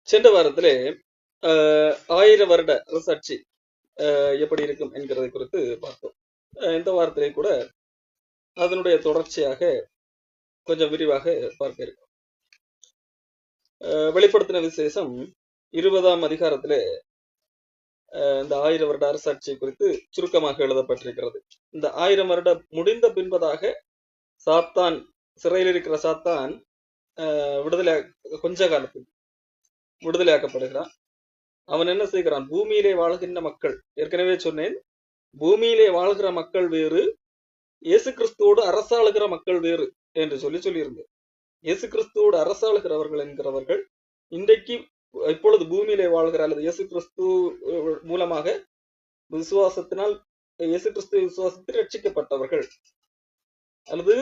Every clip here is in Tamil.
சென்ற வாரத்திலே 1000 வருட அரசாட்சி எப்படி இருக்கும் என்கிறதை குறித்து பார்த்தோம். இந்த வாரத்திலே கூட அதனுடைய தொடர்ச்சியாக கொஞ்சம் விரிவாக பார்க்க இருக்கோம். வெளிப்படுத்தின விசேஷம் 20ஆம் அதிகாரத்திலே இந்த 1000 வருட அரசாட்சி குறித்து சுருக்கமாக எழுதப்பட்டிருக்கிறது. இந்த 1000 வருடம் முடிந்த பின்பதாக சாத்தான், சிறையில் இருக்கிற சாத்தான் விடுதலை கொஞ்ச காலத்துக்கு விடுதலையாக்கப்படுகிறான். அவன் என்ன செய்கிறான்? பூமியிலே வாழ்கின்ற மக்கள், ஏற்கனவே சொன்னேன், பூமியிலே வாழ்கிற மக்கள் வேறு, இயேசு கிறிஸ்துவோடு அரசாளுகிற மக்கள் வேறு என்று சொல்லியிருந்தேன். இயேசு கிறிஸ்துவோடு அரசாளுகிறவர்கள் என்கிறவர்கள் இன்றைக்கு இப்பொழுது பூமியிலே வாழ்கிற அல்லது இயேசு கிறிஸ்து மூலமாக விசுவாசத்தினால் இயேசு கிறிஸ்து விசுவாசத்தில் ரட்சிக்கப்பட்டவர்கள் அல்லது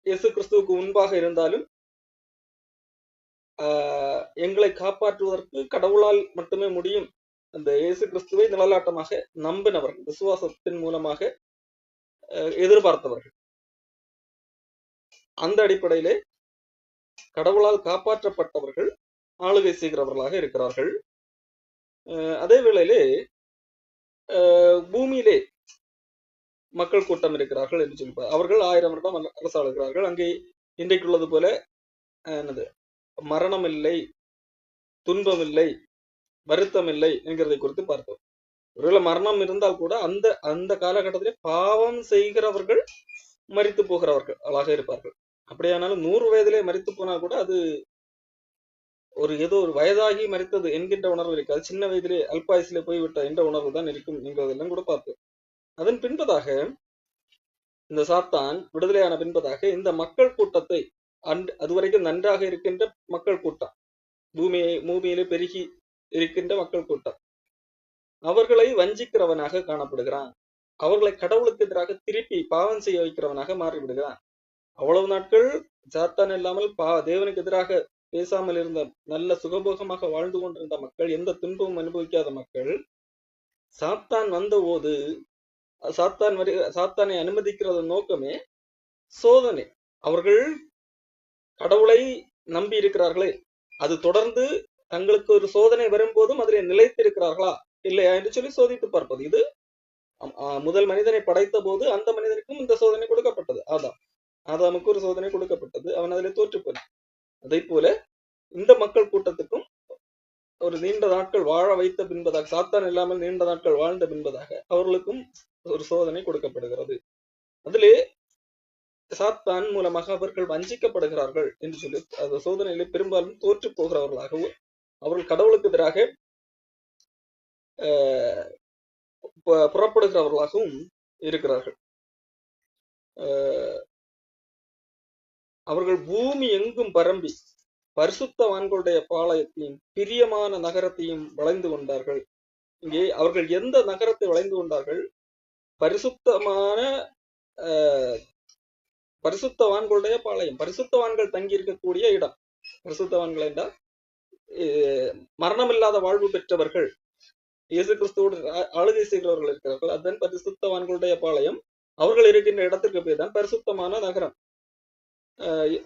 இயேசு கிறிஸ்துவுக்கு முன்பாக இருந்தாலும் எங்களை காப்பாற்றுவதற்கு கடவுளால் மட்டுமே முடியும், அந்த இயேசு கிறிஸ்துவை நிழலாட்டமாக நம்பினவர்கள், விசுவாசத்தின் மூலமாக எதிர்பார்த்தவர்கள். அந்த அடிப்படையிலே கடவுளால் காப்பாற்றப்பட்டவர்கள் ஆளுகை செய்கிறவர்களாக இருக்கிறார்கள். அதே வேளையிலே பூமியிலே மக்கள் கூட்டம் இருக்கிறார்கள் என்று சொல்லிப்பார். அவர்கள் 1000 வருடம் அரசாளுகிறார்கள். அங்கே இன்றைக்குள்ளது போல என்னது மரணம் இல்லை, துன்பம் இல்லை, வருத்தம் இல்லை என்கிறதை குறித்து பார்த்தோம். ஒருவேளை மரணம் இருந்தால் கூட அந்த காலகட்டத்திலே பாவம் செய்கிறவர்கள் மரித்து போகிறவர்கள் அழகாக இருப்பார்கள். அப்படியானாலும் 100 வயதிலே மரித்து போனால் கூட அது ஏதோ ஒரு வயதாகி மரித்தது என்கின்ற உணர்வு இருக்காது. சின்ன வயதிலே அல்பாயுசிலே போய்விட்ட என்ற உணர்வு தான் இருக்கும் என்கிறதெல்லாம் கூட பார்த்தோம். அதன் பின்பதாக இந்த சாத்தான் விடுதலையான பின்பதாக இந்த மக்கள் கூட்டத்தை, அதுவரைக்கும் நன்றாக இருக்கின்ற மக்கள் கூட்டம், பூமியிலே பெருகி இருக்கின்ற மக்கள் கூட்டம், அவர்களை வஞ்சிக்கிறவனாக காணப்படுகிறான். அவர்களை கடவுளுக்கு எதிராக திருப்பி பாவம் செய்ய வைக்கிறவனாக மாறிவிடுகிறான். அவ்வளவு நாட்கள் சாத்தான் இல்லாமல் தேவனுக்கு எதிராக பேசாமல் இருந்த, நல்ல சுகபோகமாக வாழ்ந்து கொண்டிருந்த மக்கள், எந்த துன்பமும் அனுபவிக்காத மக்கள், சாத்தான் வந்த போது சாத்தானை அனுமதிக்கிறது நோக்கமே சோதனை. அவர்கள் கடவுளை நம்பி இருக்கிறார்களே, அது தொடர்ந்து தங்களுக்கு ஒரு சோதனை வரும்போதும் அதிலே நிலைத்திருக்கிறார்களா இல்லையா என்று சொல்லி சோதித்து பார்ப்பது. இது முதல் மனிதனை படைத்த போது அந்த மனிதனுக்கும் இந்த சோதனை கொடுக்கப்பட்டது. ஆதாமுக்கு ஒரு சோதனை கொடுக்கப்பட்டது, அவன் அதிலே தோற்று போனான். அதை போல இந்த மக்கள் கூட்டத்துக்கும் ஒரு நீண்ட நாட்கள் வாழ வைத்த பின்பதாக, சாத்தான் இல்லாமல் நீண்ட நாட்கள் வாழ்ந்த பின்பதாக அவர்களுக்கும் ஒரு சோதனை கொடுக்கப்படுகிறது. அதிலே சாத்தான் மூலமாக அவர்கள் வஞ்சிக்கப்படுகிறார்கள் என்று சொல்லி அந்த சோதனையிலே பெரும்பாலும் தோற்று போகிறவர்களாகவும் அவர்கள் கடவுளுக்கு எதிராக புறப்படுகிறவர்களாகவும் இருக்கிறார்கள். அவர்கள் பூமி எங்கும் பரம்பி பரிசுத்தவான்களுடைய பாளையத்தையும் பிரியமான நகரத்தையும் வளைந்து கொண்டார்கள். இங்கே அவர்கள் எந்த நகரத்தை வளைந்து கொண்டார்கள்? பரிசுத்தவான்களுடைய பாளையம், பரிசுத்தவான்கள் தங்கி இருக்கக்கூடிய இடம். பரிசுத்தவான்கள் என்றால் மரணமில்லாத வாழ்வு பெற்றவர்கள், இயேசு கிறிஸ்துவோடு ஆளுகை செய்கிறவர்கள் இருக்கிறார்கள். அதன் பரிசுத்தவான்களுடைய பாளையம், அவர்கள் இருக்கின்ற இடத்திற்கு பேர் தான் பரிசுத்தமான நகரம்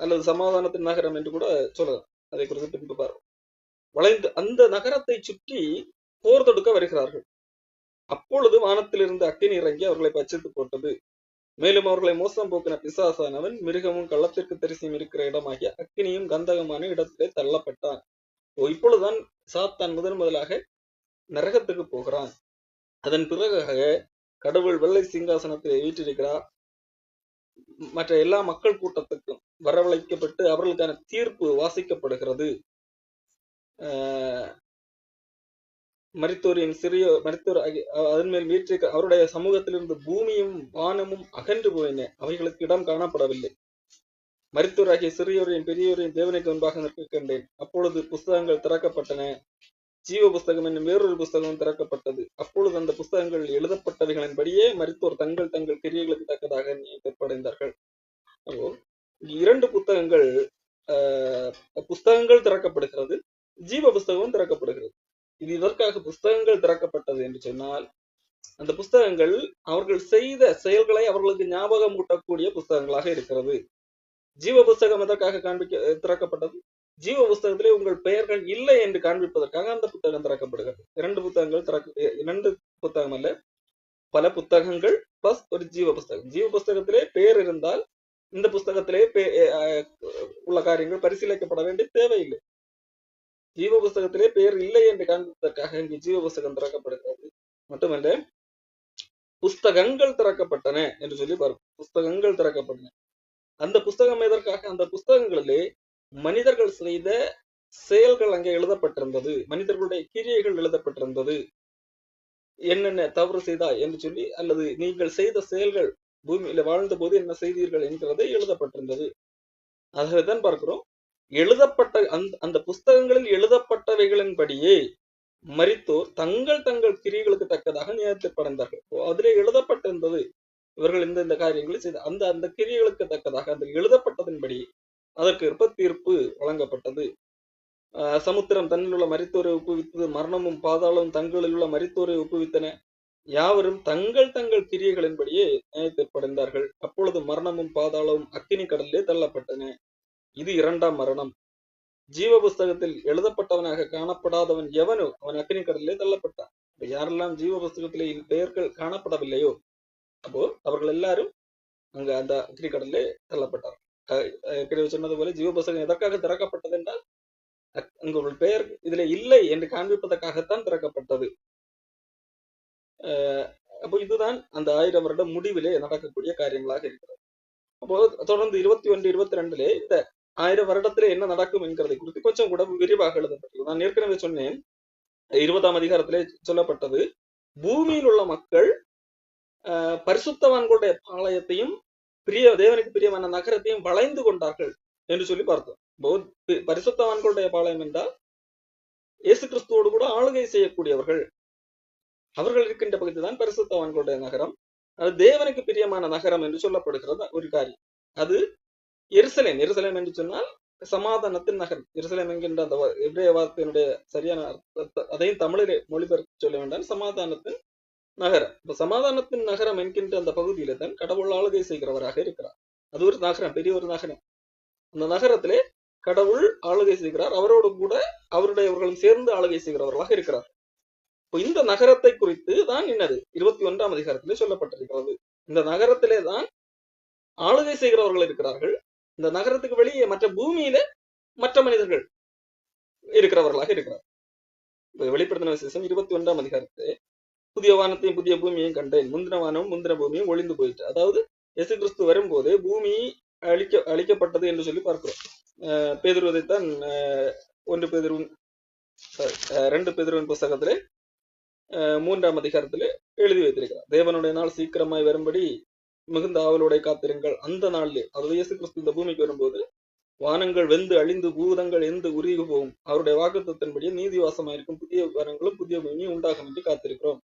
அல்லது சமாதானத்தின் நகரம் என்று கூட சொல்லலாம். அதை குறித்து பின்பு பார்ப்போம். வளைந்து அந்த நகரத்தை சுற்றி போர் தொடுக்க வருகிறார்கள். அப்பொழுது வானத்திலிருந்து அக்கினி இறங்கி அவர்களை பட்சித்து போட்டது. மேலும் அவர்களை மோசம் போக்கின பிசாசானவன் மிருகமும் கள்ளத்திற்கு தரிசியும் இருக்கிற இடமாகிய அக்கினியும் கந்தகமான இடத்திலே தள்ளப்பட்டான். இப்பொழுதுதான் சாத்தான் முதலாக நரகத்துக்கு போகிறான். அதன் பிறகாக கடவுள் வெள்ளை சிங்காசனத்தை வீற்றிருக்கிறார். மற்ற எல்லா மக்கள் கூட்டத்துக்கும் வரவழைக்கப்பட்டு அவர்களுக்கான தீர்ப்பு வாசிக்கப்படுகிறது. மரித்தோர் அதன் மேல் வீற்றிருக்க அவருடைய சமூகத்திலிருந்து பூமியும் வானமும் அகன்று போயின, அவைகளுக்கு இடம் காணப்படவில்லை. மரித்தோராகிய சிறியோரையும் பெரியோரையும் தேவனுக்கு முன்பாக நிற்க கண்டேன். அப்பொழுது புஸ்தகங்கள் திறக்கப்பட்டன. ஜீவ புஸ்தகம் என்னும் வேறொரு புஸ்தகம் திறக்கப்பட்டது. அப்பொழுது அந்த புஸ்தகங்கள் எழுதப்பட்டவைகளின்படியே மரித்தோர் தங்கள் தங்கள் கிரியைகளுக்கு தக்கதாக நியமிக்கப்படைந்தார்கள். அப்போ 2 புஸ்தகங்கள் திறக்கப்படுகிறது, ஜீவ புஸ்தகமும் திறக்கப்படுகிறது. இது இதற்காக புஸ்தகங்கள் திறக்கப்பட்டது என்று சொன்னால், அந்த புஸ்தகங்கள் அவர்கள் செய்த செயல்களை அவர்களுக்கு ஞாபகம் ஊட்டக்கூடிய புஸ்தகங்களாக இருக்கிறது. ஜீவ புஸ்தகம் எதற்காக திறக்கப்பட்டது? ஜீவ புஸ்தகத்திலே உங்கள் பெயர்கள் இல்லை என்று காண்பிப்பதற்காக அந்த புத்தகம் திறக்கப்படுகிறது. 2 புத்தகங்கள் இரண்டு புத்தகம் அல்ல, பல புத்தகங்கள் பிளஸ் ஒரு ஜீவ புஸ்தகம். ஜீவ புஸ்தகத்திலே பெயர் இருந்தால் இந்த புஸ்தகத்திலே உள்ள காரியங்கள் பரிசீலிக்கப்பட வேண்டிய தேவையில்லை. ஜீவ புஸ்தகத்திலே பெயர் இல்லை என்று காண்பிப்பதற்காக இங்கு ஜீவ புஸ்தகம் திறக்கப்படுகிறது. மட்டுமல்ல, புஸ்தகங்கள் திறக்கப்பட்டன என்று சொல்லி பார்ப்போம். புஸ்தகங்கள் திறக்கப்பட்டன. அந்த புஸ்தகம் எதற்காக? அந்த புஸ்தகங்களிலே மனிதர்கள் செய்த செயல்கள் அங்கே எழுதப்பட்டிருந்தது, மனிதர்களுடைய கிரியைகள் எழுதப்பட்டிருந்தது. என்னென்ன தவறு செய்தா என்று சொல்லி, அல்லது நீங்கள் செய்த செயல்கள் பூமியில வாழ்ந்த போது என்ன செய்தீர்கள் என்கிறதை எழுதப்பட்டிருந்தது. ஆகவேதான் பார்க்கிறோம், எழுதப்பட்ட அந்த புஸ்தகங்களில் எழுதப்பட்டவைகளின்படியே மரித்தோர் தங்கள் தங்கள் கிரியைகளுக்கு தக்கதாக நியாயத்தீர்ப்படைந்தார்கள். அதிலே எழுதப்பட்டிருந்தது, இவர்கள் இந்த காரியங்களை செய்த அந்த கிரியைகளுக்கு தக்கதாக அந்த எழுதப்பட்டதன்படி அதற்கு ஏற்ப தீர்ப்பு வழங்கப்பட்டது. சமுத்திரம் தன்னில் உள்ள மரித்தோரை ஒப்புவித்தது, மரணமும் பாதாளமும் தங்களில் உள்ள மரித்தோரை ஒப்புவித்தன. யாவரும் தங்கள் தங்கள் கிரியைகளின்படியே நியாயத்தீர்ப்படைந்தார்கள். அப்பொழுது மரணமும் பாதாளமும் அக்கினி கடலிலே தள்ளப்பட்டன. இது 2ஆம் மரணம். ஜீவ புஸ்தகத்தில் எழுதப்பட்டவனாக காணப்படாதவன் எவனோ அவன் அக்கினி கடலிலே தள்ளப்பட்டான். யாரெல்லாம் ஜீவ புஸ்தகத்திலே பெயர்கள் காணப்படவில்லையோ அப்போ அவர்கள் எல்லாரும் அங்க அந்த அக்கினி கடலிலே தள்ளப்பட்டார். சொன்னது போல ஜீவ புஸ்தகம் எதற்காக திறக்கப்பட்டது என்றால் உங்கள் பெயர் இதுல இல்லை என்று காண்பிப்பதற்காகத்தான் திறக்கப்பட்டது. அப்போ இதுதான் அந்த 1000 வருட முடிவிலே நடக்கக்கூடிய காரியங்களாக இருக்கிறது. அப்போ தொடர்ந்து 21, 22 இந்த 1000 வருடத்திலே என்ன நடக்கும் என்கிறதை குறித்து கொஞ்சம் கூட விரிவாக எழுதப்பட்டது. நான் ஏற்கனவே சொன்னேன், 20ஆம் அதிகாரத்திலே சொல்லப்பட்டது, பூமியில் உள்ள மக்கள் பரிசுத்தவான்களுடைய பாளையத்தையும் தேவனுக்கு பிரியமான நகரத்தையும் வளைந்து கொண்டார்கள் என்று சொல்லி பார்த்தோம். பரிசுத்தவான்களுடைய பாளையம் என்றால் இயேசு கிறிஸ்துவோடு கூட ஆளுகை செய்யக்கூடியவர்கள், அவர்கள் இருக்கின்ற பகுதி தான் பரிசுத்தவான்களுடைய நகரம். அது தேவனுக்கு பிரியமான நகரம் என்று சொல்லப்படுகிறது ஒரு காரியம். அது எருசலேம். எருசலேம் என்று சொன்னால் சமாதானத்தின் நகரம். எருசலேம் என்கின்ற அந்த எபிரேய வார்த்தையினுடைய சரியான அர்த்தத்தை அதையும் தமிழிலே மொழிபெயர்த்து சொல்ல வேண்டாம், சமாதானத்தின் நகரம். இப்ப சமாதானத்தின் நகரம் என்கின்ற அந்த பகுதியில தான் கடவுள் ஆளுகை செய்கிறவராக இருக்கிறார். அது ஒரு நகரம், பெரிய ஒரு நகரம். அந்த நகரத்திலே கடவுள் ஆளுகை செய்கிறார், அவரோடு கூட அவருடையவர்களும் சேர்ந்து ஆளுகை செய்கிறவர்களாக இருக்கிறார். இப்போ இந்த நகரத்தை குறித்து தான் என்னது 21ஆம் அதிகாரத்திலே சொல்லப்பட்டிருக்கிறது. இந்த நகரத்திலே தான் ஆளுகை செய்கிறவர்கள் இருக்கிறார்கள். இந்த நகரத்துக்கு வெளியே மற்ற பூமியில மற்ற மனிதர்கள் இருக்கிறவர்களாக இருக்கிறார். வெளிப்படுத்தின விசேஷம் 21ஆம் அதிகாரத்தை புதிய வானத்தையும் புதிய பூமியையும் கண்டேன், முந்தின வானமும் முந்தின பூமியும் ஒளிந்து போயிட்டு. அதாவது இயேசு கிறிஸ்து வரும்போது பூமி அழிக்கப்பட்டது என்று சொல்லி பார்க்கிறோம். பேதுருவதைத்தான் 2 பேதுருவின் புஸ்தகத்திலே 3ஆம் அதிகாரத்திலே எழுதி வைத்திருக்கிறார். தேவனுடைய நாள் சீக்கிரமாய் வரும்படி மிகுந்த ஆவலோட காத்திருங்கள். அந்த நாளிலே, அதாவது இயேசு கிறிஸ்து இந்த பூமிக்கு வரும்போது வானங்கள் வெந்து அழிந்து பூதங்கள் எந்து உருகி போகும், அவருடைய வாக்குத்தத்தின்படி நீதிவாசமாயிருக்கும் புதிய வானங்களும் புதிய பூமியும் உண்டாகும் என்று காத்திருக்கிறோம்.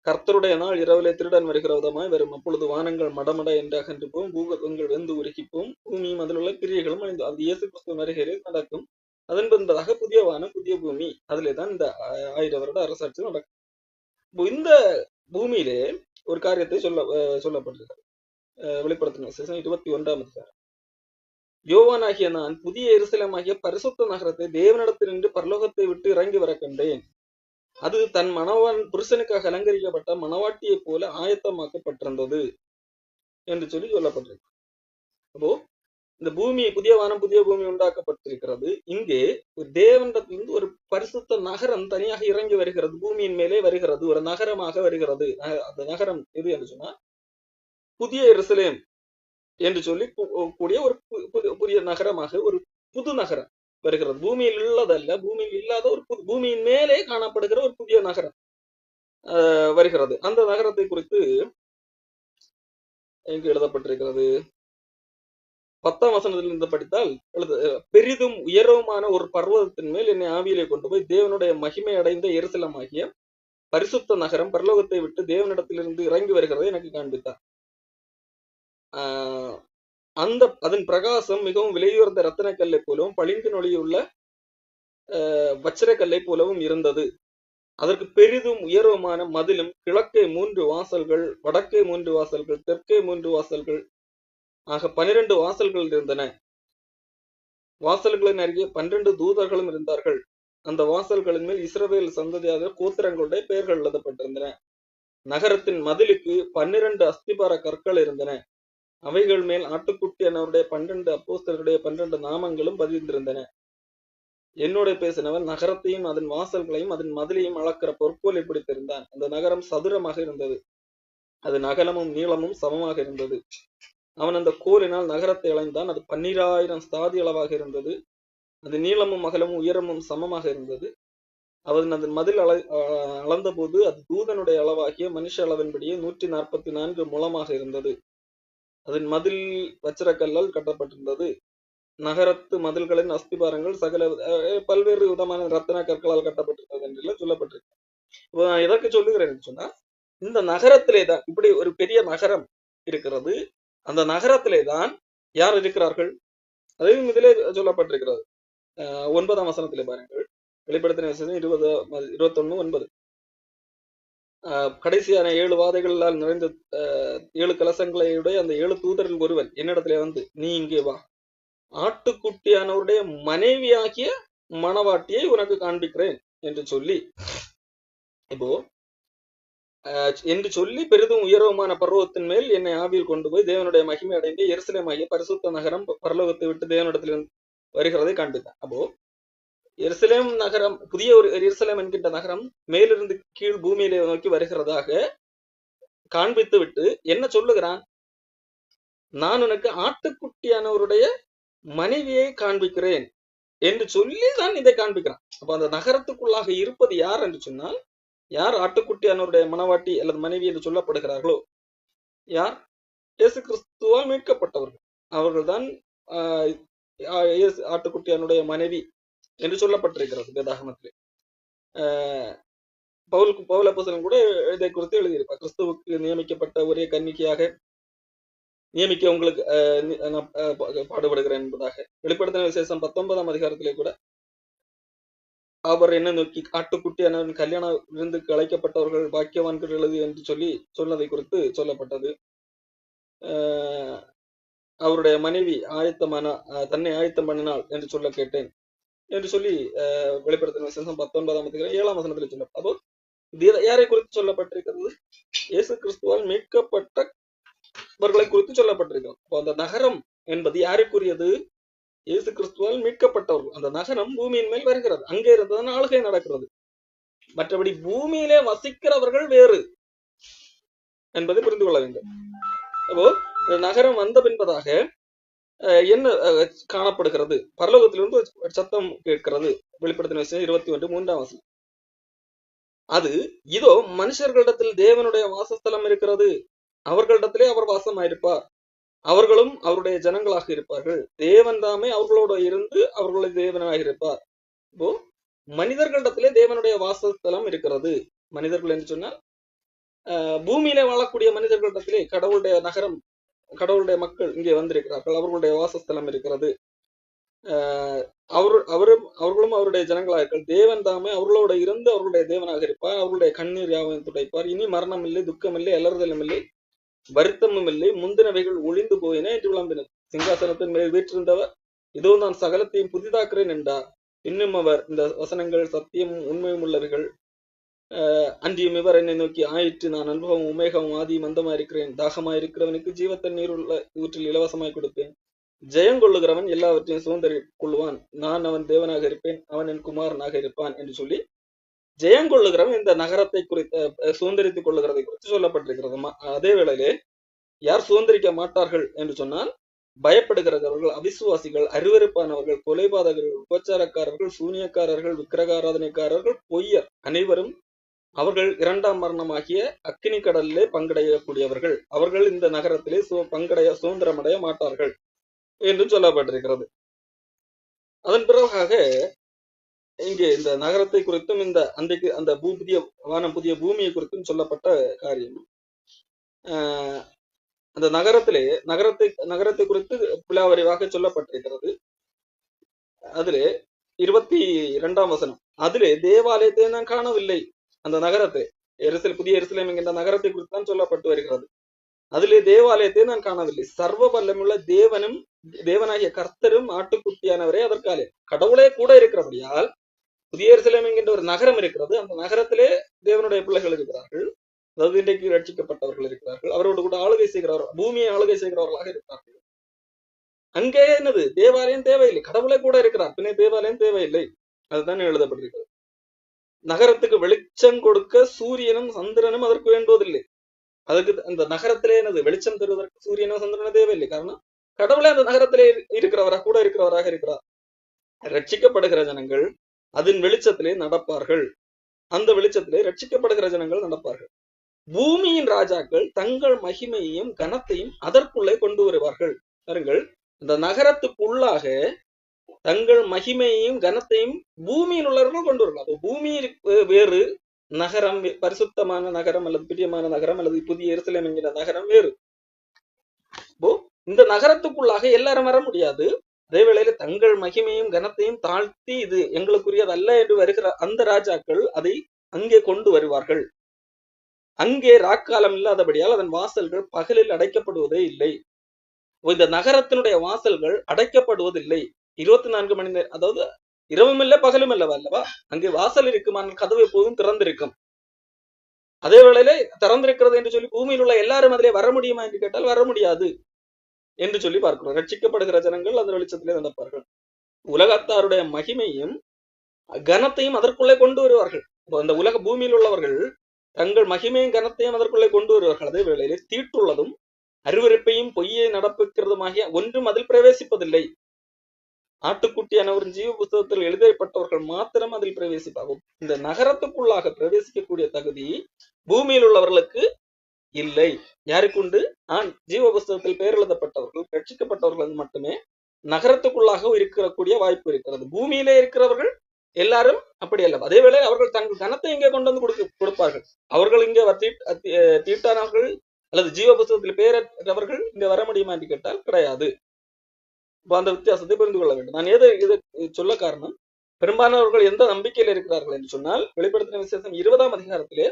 கர்த்தருடைய நாள் இரவிலே திருடன் வருகிற விதமாய் வரும். அப்பொழுது வானங்கள் மடமட என்று அகன்று போகும், பூதங்கள் வெந்து உருகி போகும், பூமியும் அதில் உள்ள கிரியைகளும் அழிந்து. அது இயேசு கிறிஸ்து வருகையில் நடக்கும். அதன் பின்பதாக புதிய வானம் புதிய பூமி, அதிலே தான் இந்த 1000 வருட அரசாட்சி நடக்கும். இந்த பூமியிலே ஒரு காரியத்தை சொல்லப்பட்டிருக்கிறது. வெளிப்படுத்தின விசேஷம் 21ஆம் அதிகாரம். யோவானாகிய நான் புதிய எருசலேமாகிய பரிசுத்த நகரத்தை தேவனிடத்திலிருந்து பரலோகத்தை விட்டு இறங்கி வர கண்டேன். அது தன் புருஷனுக்காக அலங்கரிக்கப்பட்ட மணவாட்டியை போல ஆயத்தமாக்கப்பட்டிருந்தது என்று சொல்லி சொல்லப்பட்டிருக்கு. அப்போ இந்த பூமி புதிய வானம் புதிய பூமி உண்டாக்கப்பட்டிருக்கிறது. இங்கே தேவனிடத்திலிருந்து ஒரு பரிசுத்த நகரம் தனியாக இறங்கி வருகிறது, பூமியின் மேலே வருகிறது, ஒரு நகரமாக வருகிறது. அந்த நகரம் எது என்று சொன்னா புதிய எருசலேம் என்று சொல்லி கூடிய ஒரு புதிய நகரமாக ஒரு புது நகரம் வருகிறது. பூமியில் உள்ளதல்ல, பூமியில் இல்லாத ஒரு பூமியின் மேலே காணப்படுகிற ஒரு புதிய நகரம் வருகிறது. அந்த நகரத்தை குறித்து எங்கு எழுதப்பட்டிருக்கிறது? 10ஆம் வசனத்திலிருந்து படித்தால் பெரிதும் உயரவுமான ஒரு பர்வதத்தின் மேல் என்னை ஆவியிலே கொண்டு போய் தேவனுடைய மகிமை அடைந்த எருசலேமாகிய பரிசுத்த நகரம் பரலோகத்தை விட்டு தேவனிடத்திலிருந்து இறங்கி வருகிறதை எனக்கு காண்பித்தார். அதன் பிரகாசம் மிகவும் விலையுயர்ந்த ரத்தினக்கல்லை போலவும் பளிங்கு நொழியுள்ள வச்சிரக்கல்லை போலவும் இருந்தது. அதற்கு பெரிதும் உயரவுமான மதிலும் கிழக்கே 3 வாசல்கள், வடக்கே 3 வாசல்கள், தெற்கே 3 வாசல்கள் ஆக 12 வாசல்கள் இருந்தன. வாசல்களின் அருகே 12 தூதர்களும் இருந்தார்கள். அந்த வாசல்களின் மேல் இஸ்ரவேல் சந்ததியார் கோத்திரங்களுடைய பெயர்கள் எழுதப்பட்டிருந்தன. நகரத்தின் மதிலுக்கு 12 அஸ்திபார கற்கள் இருந்தன. அவைகள் மேல் ஆட்டுக்குட்டியானவருடைய 12 அப்போஸ்தலருடைய 12 நாமங்களும் பதிந்திருந்தன. என்னோட பேசினவன் நகரத்தையும் அதன் வாசல்களையும் அதன் மதிலையும் அளக்கிற பொற்கோலை பிடித்திருந்தான். அந்த நகரம் சதுரமாக இருந்தது. அதன் அகலமும் நீளமும் சமமாக இருந்தது. அவன் அந்த கோலினால் நகரத்தை அளைந்தான். அது 12,000 ஸ்தாதி அளவாக இருந்தது. அது நீளமும் அகலமும் உயரமும் சமமாக இருந்தது. அவன் அதன் மதில் அளந்த போது அது தூதனுடைய அளவாகிய மனுஷ அளவின்படியே 144 முழமாக இருந்தது. அதன் மதில் வச்சிரக்கல்லால் கட்டப்பட்டிருந்தது. நகரத்து மதில்களின் அஸ்திபாரங்கள் சகல பல்வேறு விதமான ரத்தின கற்களால் கட்டப்பட்டிருந்தது என்று சொல்லப்பட்டிருக்கு. இப்போ நான் எதற்கு சொல்லுகிறேன் சொன்னா, இந்த நகரத்திலே தான் இப்படி ஒரு பெரிய நகரம் இருக்கிறது. அந்த நகரத்திலே தான் யார் இருக்கிறார்கள்? அதையும் இதிலே சொல்லப்பட்டிருக்கிறது. 9ஆம் வசனத்திலே பாருங்கள். வெளிப்படுத்தின வசனம் 21:9. கடைசியான 7 வாதைகளால் நிறைந்த 7 கலசங்களையுடைய அந்த 7 தூதரில் ஒருவன் என்னிடத்திலே வந்து, நீ இங்கே வா, ஆட்டுக்குட்டியானவருடைய மனைவியாகிய மணவாட்டியை உனக்கு காண்பிக்கிறேன் என்று சொல்லி பெரிதும் உயர்வுமான பர்வதத்தின் மேல் என்னை ஆவியில் கொண்டு போய் தேவனுடைய மகிமை அடைந்து எருசலேமாகிய பரிசுத்த நகரம் பரலோகத்தை விட்டு தேவனிடத்தில் வருகிறதை காண்பித்தான். அப்போ எருசலேம் நகரம், புதிய ஒரு எருசலேம் என்கின்ற நகரம் மேலிருந்து கீழ் பூமியிலே நோக்கி வருகிறதாக காண்பித்து விட்டு என்ன சொல்லுகிறான்? நான் உனக்கு ஆட்டுக்குட்டியானவருடைய மனைவியை காண்பிக்கிறேன் என்று சொல்லி தான் இதை காண்பிக்கிறான். அப்ப அந்த நகரத்துக்குள்ளாக இருப்பது யார் என்று சொன்னால், யார் ஆட்டுக்குட்டியானவருடைய மனவாட்டி அல்லது மனைவி என்று சொல்லப்படுகிறார்களோ, யார்? இயேசு கிறிஸ்துவால் மீட்கப்பட்டவர்கள். அவர்கள்தான் ஆட்டுக்குட்டியானுடைய மனைவி என்று சொல்லப்பட்டிருக்கிறது வேதாகமத்திலே. பவுல் அப்போஸ்தலன் கூட இதை குறித்து எழுதியிருப்பார். கிறிஸ்துவுக்கு நியமிக்கப்பட்ட ஒரே கன்னிகையாக நியமிக்க உங்களுக்கு பாடுபடுகிறேன் என்பதாக. வெளிப்படுத்தின விசேஷம் 19ஆம் அதிகாரத்திலே கூட அவர் என்ன நோக்கி ஆட்டுக்குட்டியானவரின் கல்யாண விருந்துக்கு அழைக்கப்பட்டவர்கள் பாக்கியவான்கள் எழுது என்று சொல்லி சொன்னதை குறித்து சொல்லப்பட்டது. அவருடைய மனைவி தன்னை ஆயத்தம் பண்ணினாள் என்று சொல்ல கேட்டேன் என்று சொல்லி வெளிப்படுத்தின விசேஷம் 19ஆம் அதிகாரம் 7ஆம் வசனத்தில் சொல்ல. அப்போ யாரை குறித்து சொல்லப்பட்டிருக்கிறது? இயேசு கிறிஸ்துவால் மீட்கப்பட்டவர்களை குறித்து சொல்லப்பட்டிருக்கிறது. அப்போ அந்த நகரம் என்பது யாருக்குரியது? இயேசு கிறிஸ்துவால் மீட்கப்பட்டவர்கள். அந்த நகரம் பூமியின் மேல் வருகிறது. அங்கே இருந்துதான் ஆளுகை நடக்கிறது. மற்றபடி பூமியிலே வசிக்கிறவர்கள் வேறு என்பதை புரிந்து கொள்ள வேண்டும். அப்போ நகரம் வந்த பின்பதாக என்ன காணப்படுகிறது? பரலோகத்திலிருந்து சத்தம் கேட்கிறது. வெளிப்படுத்தின விசேஷம் 21:3 வசனம். அது இதோ மனுஷர்களிடத்தில் தேவனுடைய வாசஸ்தலம் இருக்கிறது, அவர்களிடத்திலே அவர் வாசமாயிருப்பார், அவர்களும் அவருடைய ஜனங்களாக இருப்பார்கள், தேவன் தாமே அவர்களோட இருந்து அவர்களுடைய தேவனாக இருப்பார். இப்போ மனிதர்களிடத்திலே தேவனுடைய வாசஸ்தலம் இருக்கிறது. மனிதர்கள் என்று சொன்னால் பூமியிலே வாழக்கூடிய மனிதர்களிடத்திலே கடவுளுடைய நகரம், கடவுளுடைய மக்கள் இங்கே வந்திருக்கிறார்கள், அவர்களுடைய வாசஸ்தலம் இருக்கிறது. அவர்களும் அவருடைய ஜனங்களாக இருக்கிறார், தேவன் தாமே அவர்களோட இருந்து அவர்களுடைய தேவனாக இருப்பார், அவர்களுடைய கண்ணீர் யாவையும் துடைப்பார், இனி மரணம் இல்லை, துக்கம் இல்லை, அலறுதலும் இல்லை, வருத்தமும் இல்லை, முந்தினவைகள் ஒளிந்து போயின என்று விளம்பினர். சிங்காசனத்தின் மேல் வீற்றிருந்தவர் இதோ நான் சகலத்தையும் புதிதாக்குறேன் என்றார். இன்னும் அவர், இந்த வசனங்கள் சத்தியமும் உண்மையும் உள்ளவைகள், அன்றியும் இவர் என்னை நோக்கி, ஆயிற்று, நான் அனுபவம் உமேகவும் ஆதியும் அந்தமா இருக்கிறேன், தாகமா இருக்கிறவனுக்கு ஜீவத்தண்ணீர் உள்ள ஊற்றில் இலவசமாய் கொடுப்பேன், ஜெயங்கொள்ளுகிறவன் எல்லாவற்றையும் சுதந்திரிக் கொள்வான், நான் அவன் தேவனாக இருப்பேன், அவன் என் குமாரனாக இருப்பான் என்று சொல்லி ஜெயங்கொள்ளுகிறவன் இந்த நகரத்தை குறித்து சுதந்திரித்துக் கொள்ளுகிறதை குறித்து சொல்லப்பட்டிருக்கிறது. அதே வேளையிலே யார் சுதந்திரிக்க மாட்டார்கள் என்று சொன்னால், பயப்படுகிறவர்கள், அவிசுவாசிகள், அருவருப்பானவர்கள், கொலைபாதகர்கள், உபச்சாரக்காரர்கள், சூனியக்காரர்கள், விக்கிரகாராதனைக்காரர்கள், பொய்யர் அனைவரும் அவர்கள் 2ஆம் மரணமாகிய அக்கினி கடலிலே பங்கடையக்கூடியவர்கள், அவர்கள் இந்த நகரத்திலே சுதந்திரமடைய மாட்டார்கள் என்று சொல்லப்பட்டிருக்கிறது. அதன் பிறகாக இங்கே இந்த நகரத்தை குறித்தும் இந்த அன்றைக்கு அந்த புதிய வானம் புதிய பூமியை குறித்தும் சொல்லப்பட்ட காரியம். அந்த நகரத்தை குறித்து விலாவரிவாக சொல்லப்பட்டிருக்கிறது. அதிலே 22ஆம் வசனம், அதிலே தேவாலயத்தை நான் காணவில்லை. அந்த நகரத்தை புதிய எருசலேம் என்கின்ற நகரத்தை குறித்து தான் சொல்லப்பட்டு வருகிறது. அதிலே தேவாலயத்தை நான் காணவில்லை. சர்வ வல்லமுள்ள தேவனாகிய கர்த்தரும் ஆட்டுக்குட்டியானவரே அதற்காலே. கடவுளே கூட இருக்கிறபடியால் புதிய எருசலேம் என்கின்ற ஒரு நகரம் இருக்கிறது. அந்த நகரத்திலே தேவனுடைய பிள்ளைகள் இருக்கிறார்கள். அதாவது இன்றைக்கு ரட்சிக்கப்பட்டவர்கள் இருக்கிறார்கள். அவரோடு கூட ஆளுகை செய்கிறவர்கள், பூமியை ஆளுகை செய்கிறவர்களாக இருக்கிறார்கள். அங்கே என்னது, தேவாலயம் தேவையில்லை, கடவுளே கூட இருக்கிறார், பின்னே தேவாலயம் தேவையில்லை. அதுதான் எழுதப்பட்டிருக்கிறது. நகரத்துக்கு வெளிச்சம் கொடுக்க சூரியனும் சந்திரனும் அதற்கு வேண்டுவதில்லை. அதுக்கு அந்த நகரத்திலே என்னது, வெளிச்சம் தருவதற்கு சூரியனோ சந்திரனோ தேவையில்லை. காரணம், கடவுளே அந்த நகரத்திலே இருக்கிறவராக கூட இருக்கிறவராக இருக்கிறார். ரட்சிக்கப்படுகிற ஜனங்கள் அதன் வெளிச்சத்திலே நடப்பார்கள். அந்த வெளிச்சத்திலே ரட்சிக்கப்படுகிற ஜனங்கள் நடப்பார்கள். பூமியின் ராஜாக்கள் தங்கள் மகிமையையும் கனத்தையும் அதற்குள்ளே கொண்டு வருவார்கள். பாருங்கள், இந்த நகரத்துக்குள்ளாக தங்கள் மகிமையையும் கனத்தையும் பூமியில் உள்ளவர்கள் கொண்டு வரலாம். அப்போ பூமியில் வேறு நகரம், பரிசுத்தமான நகரம் அல்லது பிரியமான நகரம் அல்லது புதிய எருசலேம் என்கிற நகரம் வேறு. இப்போ இந்த நகரத்துக்குள்ளாக எல்லாரும் வர முடியாது. அதே வேளையில தங்கள் மகிமையும் கனத்தையும் தாழ்த்தி இது எங்களுக்குரியது அல்ல என்று வருகிற அந்த ராஜாக்கள் அதை அங்கே கொண்டு வருவார்கள். அங்கே ராக்காலம் இல்லாதபடியால் அதன் வாசல்கள் பகலில் அடைக்கப்படுவதே இல்லை. இந்த நகரத்தினுடைய வாசல்கள் அடைக்கப்படுவதில்லை. 24 மணி நேரம், அதாவது இரவும் இல்லை பகலும் இல்லவா அல்லவா, அங்கே வாசல் இருக்குமானால் கதவு எப்போதும் திறந்திருக்கும். அதே வேளையில திறந்திருக்கிறது என்று சொல்லி பூமியில் உள்ள எல்லாரும் அதிலே வர முடியுமா என்று கேட்டால் வர முடியாது என்று சொல்லி பார்க்கிறோம். ரட்சிக்கப்படுகிற ஜனங்கள் அந்த வெளிச்சத்திலே நடப்பார்கள். உலகத்தாருடைய மகிமையும் கனத்தையும் அதற்குள்ளே கொண்டு வருவார்கள். அந்த உலக பூமியில் உள்ளவர்கள் தங்கள் மகிமையும் கனத்தையும் அதற்குள்ளே கொண்டு வருவார்கள். அதே வேளையிலே தீட்டுள்ளதும் அருவருப்பையும் பொய்யை நடப்பிக்கிறதுமாகிய ஒன்றும் அதில் பிரவேசிப்பதில்லை. ஆட்டுக்குட்டியானவரின் ஜீவ புத்தகத்தில் எழுதப்பட்டவர்கள் மாத்திரம் அதில் பிரவேசிப்பாகும். இந்த நகரத்துக்குள்ளாக பிரவேசிக்கக்கூடிய தகுதி பூமியில் உள்ளவர்களுக்கு இல்லை. யாருக்குண்டு? ஜீவ புஸ்தகத்தில் பெயர் எழுதப்பட்டவர்கள், ரட்சிக்கப்பட்டவர்கள் மட்டுமே நகரத்துக்குள்ளாக இருக்கக்கூடிய வாய்ப்பு இருக்கிறது. பூமியிலே இருக்கிறவர்கள் எல்லாரும் அப்படி அல்ல. அதே வேளை அவர்கள் தங்கள் கனத்தை இங்கே கொண்டு வந்து கொடுப்பார்கள். அவர்கள் இங்கே தீட்டானவர்கள் அல்லது ஜீவ புஸ்தகத்தில் பெயரற்றவர்கள் இங்க வர முடியுமா என்று கேட்டால் கிடையாது. அந்த வித்தியாசத்தை புரிந்து கொள்ள வேண்டும். நான் இதை சொல்ல காரணம், பெரும்பாலானவர்கள் எந்த நம்பிக்கையில் இருக்கிறார்கள் என்று சொன்னால், வெளிப்படுத்தின விசேஷம் 20ஆம் அதிகாரத்திலே